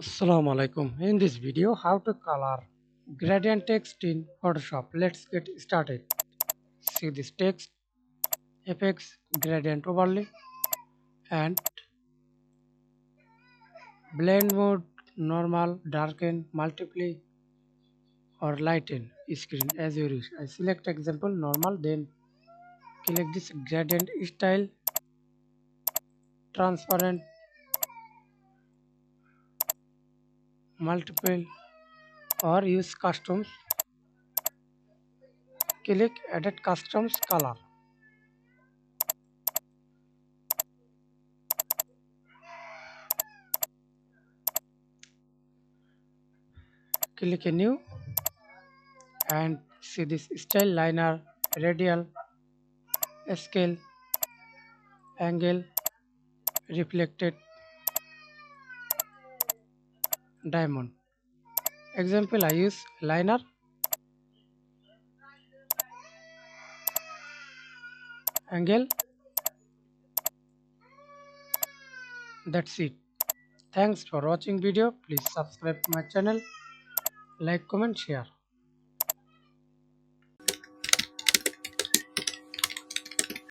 Assalamu alaikum. In this video, how to color gradient text in Photoshop. Let's get started. See this text, effects, gradient overlay, and blend mode, normal, darken, multiply, or lighten screen as you wish. I select example normal, then click this gradient style, transparent, multiple, or use customs. Click edit customs color. Click a new and see this style liner, radial, scale, angle, reflected, diamond. Example I use liner, angle. That's it. Thanks for watching video. Please subscribe to my channel, like, comment, share.